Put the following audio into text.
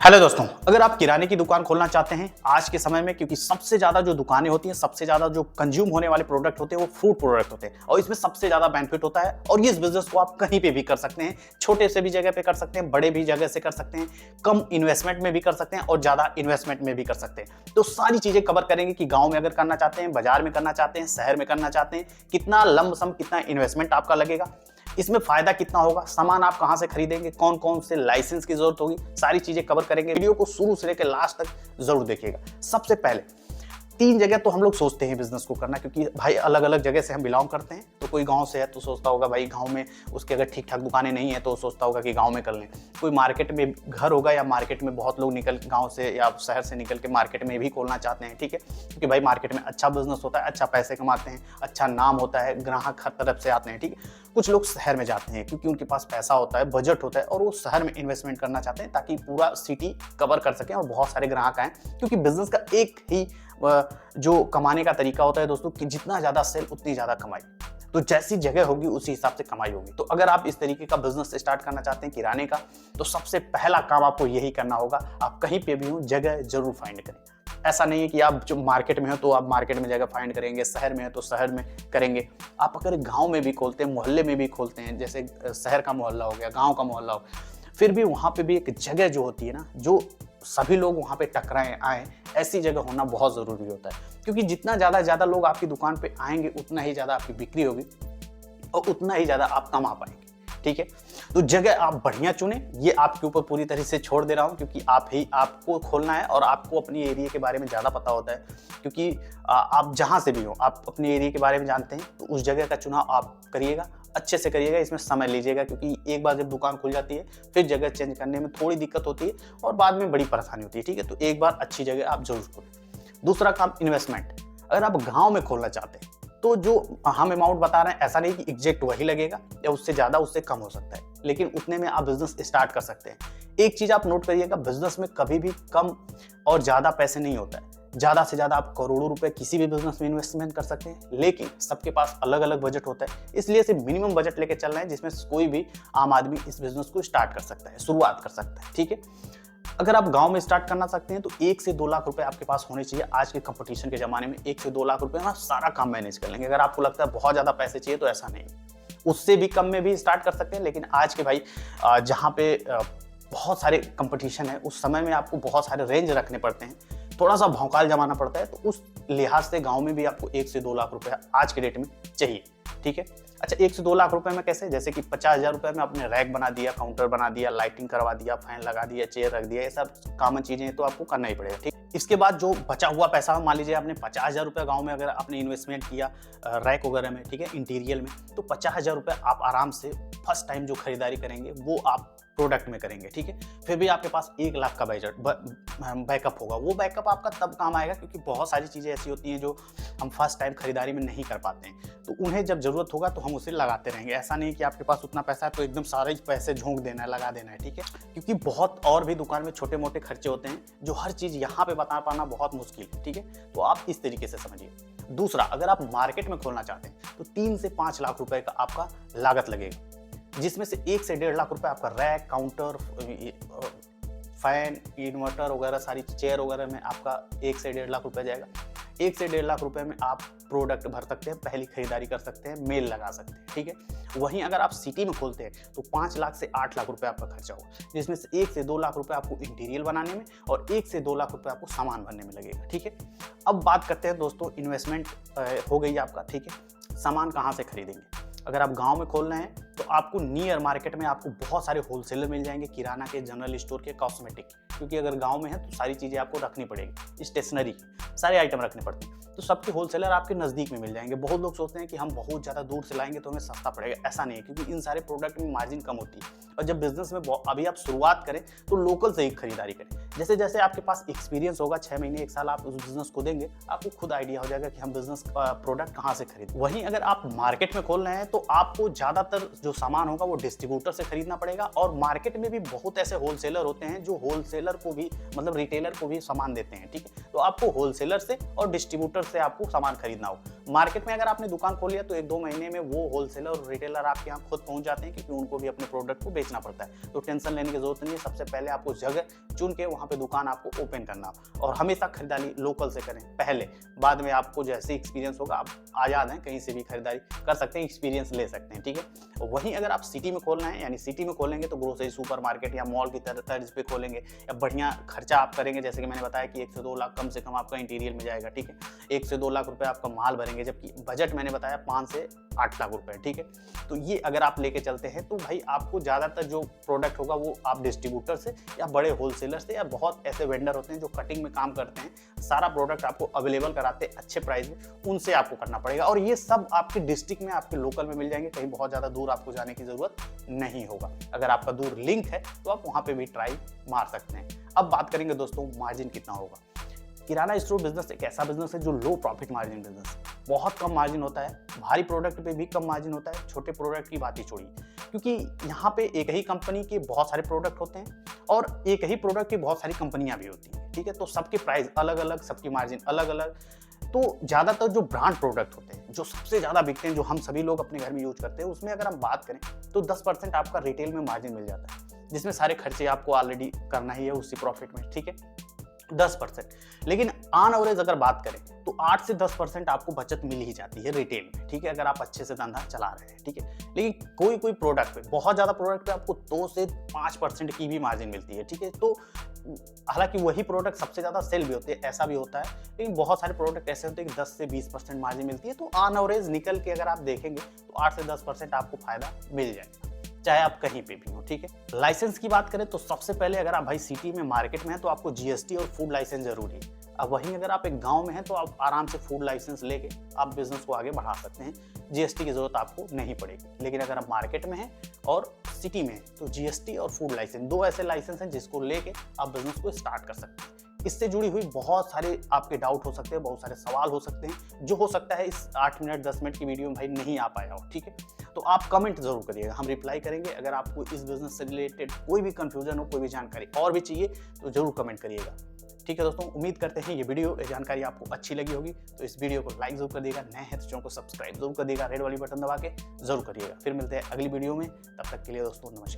Hello दोस्तों, अगर आप किराने की दुकान खोलना चाहते हैं आज के समय में, क्योंकि सबसे ज्यादा जो दुकानें होती हैं, सबसे ज्यादा जो कंज्यूम होने वाले प्रोडक्ट होते हैं वो फूड प्रोडक्ट होते हैं और इसमें सबसे ज्यादा बेनिफिट होता है। और इस बिजनेस को आप कहीं पे भी कर सकते हैं, छोटे से भी जगह पे कर सकते हैं, बड़े भी जगह से कर सकते हैं, कम इन्वेस्टमेंट में भी कर सकते हैं और ज्यादा इन्वेस्टमेंट में भी कर सकते हैं। तो सारी चीजें कवर करेंगे कि गाँव में अगर करना चाहते हैं, बाजार में करना चाहते हैं, शहर में करना चाहते हैं, कितना लमसम कितना इन्वेस्टमेंट आपका लगेगा, इसमें फायदा कितना होगा, सामान आप कहां से खरीदेंगे, कौन कौन से लाइसेंस की जरूरत होगी, सारी चीजें कवर करेंगे। वीडियो को शुरू से लेकर लास्ट तक जरूर देखिएगा। सबसे पहले 3 जगह तो हम लोग सोचते हैं बिजनेस को करना, क्योंकि भाई अलग अलग जगह से हम बिलोंग करते हैं। तो कोई गांव से है तो सोचता होगा भाई गांव में उसके अगर ठीक ठाक दुकानें नहीं है तो सोचता होगा कि गांव में कर लें। कोई मार्केट में घर होगा या मार्केट में बहुत लोग निकल गांव से या शहर से निकल के मार्केट में भी खोलना चाहते हैं, ठीक है, क्योंकि भाई मार्केट में अच्छा बिजनेस होता है, अच्छा पैसे कमाते हैं, अच्छा नाम होता है, ग्राहक हर तरफ से आते हैं, ठीक है। कुछ लोग शहर में जाते हैं क्योंकि उनके पास पैसा होता है, बजट होता है और वो शहर में इन्वेस्टमेंट करना चाहते हैं ताकि पूरा सिटी कवर कर सकें और बहुत सारे ग्राहक आए, क्योंकि बिजनेस का एक ही जो कमाने का तरीका होता है दोस्तों कि जितना ज्यादा सेल उतनी ज्यादा कमाई। तो जैसी जगह होगी उसी हिसाब से कमाई होगी। तो अगर आप इस तरीके का बिजनेस स्टार्ट करना चाहते हैं किराने का, तो सबसे पहला काम आपको यही करना होगा, आप कहीं पे भी हो जगह जरूर फाइंड करें। ऐसा नहीं है कि आप जो मार्केट में हो तो आप मार्केट में जगह फाइंड करेंगे, शहर में है तो शहर में करेंगे। आप अगर गांव में भी खोलते हैं, मोहल्ले में भी खोलते हैं, जैसे शहर का मोहल्ला हो गया, गांव का मोहल्ला हो, फिर भी वहां पे भी एक जगह जो होती है ना, जो सभी लोग वहां पे टकराएं आए, ऐसी जगह होना बहुत जरूरी होता है। क्योंकि जितना ज्यादा लोग आपकी दुकान पे आएंगे उतना ही ज्यादा आपकी बिक्री होगी और उतना ही ज्यादा आप कमा पाएंगे, ठीक है। तो जगह आप बढ़िया चुने, ये आपके ऊपर पूरी तरह से छोड़ दे रहा हूं, क्योंकि आपको खोलना है और आपको अपनी एरिया के बारे में ज्यादा पता होता है। क्योंकि आप जहां से भी हो आप अपने एरिया के बारे में जानते हैं, तो उस जगह का चुनाव आप करिएगा, अच्छे से करिएगा, इसमें समय लीजिएगा, क्योंकि एक बार जब दुकान खुल जाती है फिर जगह चेंज करने में थोड़ी दिक्कत होती है और बाद में बड़ी परेशानी होती है, ठीक है। तो एक बार अच्छी जगह आप जरूर खोलें। दूसरा काम इन्वेस्टमेंट। अगर आप गांव में खोलना चाहते हैं तो जो हम अमाउंट बता रहे हैं, ऐसा नहीं कि एग्जैक्ट वही लगेगा या उससे ज्यादा उससे कम हो सकता है, लेकिन उतने में आप बिजनेस स्टार्ट कर सकते हैं। एक चीज आप नोट करिएगा, बिजनेस में कभी भी कम और ज्यादा पैसे नहीं होता है। ज्यादा से ज्यादा आप करोड़ों रुपए किसी भी बिजनेस में इन्वेस्टमेंट कर सकते हैं, लेकिन सबके पास अलग अलग बजट होता है, इसलिए सिर्फ मिनिमम बजट लेके चल रहे हैं जिसमें कोई भी आम आदमी इस बिजनेस को स्टार्ट कर सकता है, शुरुआत कर सकता है, ठीक है। अगर आप गांव में स्टार्ट करना सकते हैं तो 1 से 2 लाख रुपए आपके पास होने चाहिए। आज के कंपटीशन के जमाने में 1 से 2 लाख रुपए में आप सारा काम मैनेज कर लेंगे। अगर आपको लगता है बहुत ज्यादा पैसे चाहिए तो ऐसा नहीं, उससे भी कम में भी स्टार्ट कर सकते हैं। लेकिन आज के भाई जहाँ पे बहुत सारे कंपटीशन है, उस समय में आपको बहुत सारे रेंज रखने पड़ते हैं, थोड़ा सा भौकाल जमाना पड़ता है, तो उस लिहाज से गाँव में भी आपको 1 से 2 लाख रुपए आज के डेट में चाहिए, ठीक है। अच्छा, 1 से 2 लाख रुपए में कैसे? जैसे कि 50,000 रुपए में आपने रैक बना दिया, काउंटर बना दिया, लाइटिंग करवा दिया, फैन लगा दिया, चेयर रख दिया, ये सब कॉमन चीजें तो आपको करना ही पड़ेगा, ठीक। इसके बाद जो बचा हुआ पैसा, मान लीजिए आपने 50,000 रुपये गाँव में अगर आपने इन्वेस्टमेंट किया रैक वगैरह में, ठीक है, इंटीरियर में, तो 50,000 रुपये आप आराम से फर्स्ट टाइम जो खरीदारी करेंगे वो आप प्रोडक्ट में करेंगे, ठीक है। फिर भी आपके पास 1 लाख का बजट बैकअप होगा। वो बैकअप आपका तब काम आएगा क्योंकि बहुत सारी चीज़ें ऐसी होती हैं जो हम फर्स्ट टाइम खरीदारी में नहीं कर पाते हैं, तो उन्हें जब जरूरत होगा तो हम उसे लगाते रहेंगे। ऐसा नहीं कि आपके पास उतना पैसा है तो एकदम सारे पैसे झोंक देना है, लगा देना है, ठीक है, क्योंकि बहुत और भी दुकान में छोटे मोटे खर्चे होते हैं जो हर चीज़ यहाँ पे बता पाना बहुत मुश्किल है, ठीक है। तो आप इस तरीके से समझिए। दूसरा, अगर आप मार्केट में खोलना चाहते हैं तो 3 से 5 लाख रुपए का आपका लागत लगेगा, जिसमें से 1 से 1.5 लाख रुपए आपका रैक, काउंटर, फैन, इन्वर्टर वगैरह सारी चेयर वगैरह में आपका 1 से 1.5 लाख रुपए जाएगा। 1 से 1.5 लाख रुपए में आप प्रोडक्ट भर सकते हैं, पहली खरीदारी कर सकते हैं, मेल लगा सकते हैं, ठीक है। वहीं अगर आप सिटी में खोलते हैं तो 5 लाख से 8 लाख रुपए आपका खर्चा होगा, जिसमें से 1 से 2 लाख रुपए आपको इंटीरियर बनाने में और 1 से 2 लाख रुपए आपको सामान भरने में लगेगा, ठीक है। अब बात करते हैं दोस्तों, इन्वेस्टमेंट हो गई आपका, ठीक है। सामान कहाँ से खरीदेंगे? अगर आप गांव में खोल रहे हैं तो आपको नियर मार्केट में आपको बहुत सारे होलसेलर मिल जाएंगे, किराना के, जनरल स्टोर के, कॉस्मेटिक, क्योंकि अगर गांव में है तो सारी चीज़ें आपको रखनी पड़ेगी, स्टेशनरी सारे आइटम रखने पड़ते हैं, तो सबके होलसेलर आपके नज़दीक में मिल जाएंगे। बहुत लोग सोचते हैं कि हम बहुत ज़्यादा दूर से लाएंगे तो हमें सस्ता पड़ेगा, ऐसा नहीं है, क्योंकि इन सारे प्रोडक्ट में मार्जिन कम होती है। और जब बिजनेस में अभी आप शुरुआत करें तो लोकल से ही खरीदारी करें। जैसे जैसे आपके पास एक्सपीरियंस होगा, 6 महीने 1 साल आप उस बिजनेस को देंगे, आपको खुद आइडिया हो जाएगा कि हम बिजनेस प्रोडक्ट कहाँ से खरीदें। वहीं अगर आप मार्केट में खोल रहे हैं तो आपको ज़्यादातर जो सामान होगा वो डिस्ट्रीब्यूटर से खरीदना पड़ेगा, और मार्केट में भी बहुत ऐसे होलसेलर होते हैं जो होलसेलर को भी, मतलब रिटेलर को भी सामान देते हैं, ठीक है। तो आपको होलसेलर से और डिस्ट्रीब्यूटर से आपको सामान खरीदना हो। मार्केट में अगर आपने दुकान खोल लिया तो 1-2 महीने में वो होलसेलर और रिटेलर आपके यहाँ खुद पहुंच जाते हैं, क्योंकि उनको भी अपने प्रोडक्ट को बेचना पड़ता है। तो टेंशन लेने की जरूरत नहीं है। सबसे पहले आपको जगह चुन के वहाँ पे दुकान आपको ओपन करना, और हमेशा खरीदारी लोकल से करें पहले, बाद में आपको जैसे एक्सपीरियंस होगा आप आजाद हैं, कहीं से भी खरीदारी कर सकते हैं, एक्सपीरियंस ले सकते हैं, ठीक है। वहीं अगर आप सिटी में खोलना है, यानी सिटी में खोलेंगे तो ग्रोसरी सुपरमार्केट या मॉल की तर्ज पे खोलेंगे, या बढ़िया खर्चा आप करेंगे, जैसे कि मैंने बताया कि 1 से 2 लाख कम से कम आपका इंटीरियर में जाएगा, ठीक है। 1 से 2 लाख रुपए आपका माल भरेंगे, जबकि बजट मैंने बताया 5 से 8 लाख रुपए, ठीक है। तो ये अगर आप लेके चलते हैं तो भाई आपको ज्यादातर जो प्रोडक्ट होगा वो आप डिस्ट्रीब्यूटर से या बड़े होलसेलर से, या बहुत ऐसे वेंडर होते हैं जो कटिंग में काम करते हैं, सारा प्रोडक्ट आपको अवेलेबल कराते हैं अच्छे प्राइस में, उनसे आपको करना पड़ेगा। और ये सब आपके डिस्ट्रिक्ट में, आपके लोकल में मिल जाएंगे, कहीं बहुत ज्यादा दूर आपको जाने की जरूरत नहीं होगा। अगर आपका दूर लिंक है तो आप वहां पे भी ट्राई मार सकते हैं। अब बात करेंगे दोस्तों मार्जिन कितना होगा। किराना स्टोर बिजनेस एक ऐसा बिजनेस है जो लो प्रॉफिट मार्जिन बिजनेस है। बहुत कम मार्जिन होता है, भारी प्रोडक्ट पे भी कम मार्जिन होता है, छोटे प्रोडक्ट की बात ही छोड़िए, क्योंकि यहाँ पे एक ही कंपनी के बहुत सारे प्रोडक्ट होते हैं और एक ही प्रोडक्ट की बहुत सारी कंपनियां भी होती हैं, ठीक है। तो सबके प्राइस अलग अलग, सबकी मार्जिन अलग अलग। तो ज़्यादातर जो ब्रांड प्रोडक्ट होते हैं, जो सबसे ज़्यादा बिकते हैं, जो हम सभी लोग अपने घर में यूज करते हैं, उसमें अगर हम बात करें तो 10% आपका रिटेल में मार्जिन मिल जाता है, जिसमें सारे खर्चे आपको ऑलरेडी करना ही है उसी प्रॉफिट में, ठीक है, 10%। लेकिन ऑन एवरेज अगर बात करें तो 8 से 10% आपको बचत मिल ही जाती है रिटेल में, ठीक है, अगर आप अच्छे से धंधा चला रहे हैं, ठीक है। लेकिन कोई प्रोडक्ट पे, बहुत ज़्यादा प्रोडक्ट पे आपको 2 से 5% की भी मार्जिन मिलती है, ठीक है। तो हालांकि वही प्रोडक्ट सबसे ज़्यादा सेल भी होते हैं, ऐसा भी होता है, लेकिन बहुत सारे प्रोडक्ट ऐसे होते हैं कि 10 से 20% मार्जिन मिलती है। तो ऑन एवरेज निकल के अगर आप देखेंगे तो 8 से 10% आपको फायदा मिल जाएगा, चाहे आप कहीं पे भी हो, ठीक है। लाइसेंस की बात करें तो सबसे पहले अगर आप भाई सिटी में मार्केट में हैं तो आपको जीएसटी और फूड लाइसेंस जरूरी है। अब वहीं अगर आप एक गांव में हैं तो आप आराम से फूड लाइसेंस लेके आप बिजनेस को आगे बढ़ा सकते हैं, जीएसटी की जरूरत आपको नहीं पड़ेगी। लेकिन अगर आप मार्केट में हैं और सिटी में हैं तो जीएसटी और फूड लाइसेंस, 2 ऐसे लाइसेंस हैं जिसको लेके आप बिजनेस को स्टार्ट कर सकते हैं। इससे जुड़ी हुई बहुत सारे आपके डाउट हो सकते हैं, बहुत सारे सवाल हो सकते हैं, जो हो सकता है इस 8 मिनट 10 मिनट की वीडियो में भाई नहीं आ पाया हो, ठीक है। तो आप कमेंट जरूर करिएगा, हम रिप्लाई करेंगे। अगर आपको इस बिजनेस से रिलेटेड कोई भी कंफ्यूजन हो, कोई भी जानकारी और भी चाहिए तो जरूर कमेंट करिएगा, ठीक है दोस्तों। उम्मीद करते हैं ये जानकारी आपको अच्छी लगी होगी। तो इस वीडियो को लाइक जरूर कर दिएगा, नए हैं तो चैनल को सब्सक्राइब जरूर कर दिएगा, रेड वाली बटन दबा के जरूर करिएगा। फिर मिलते हैं अगली वीडियो में, तब तक के लिए दोस्तों नमस्कार।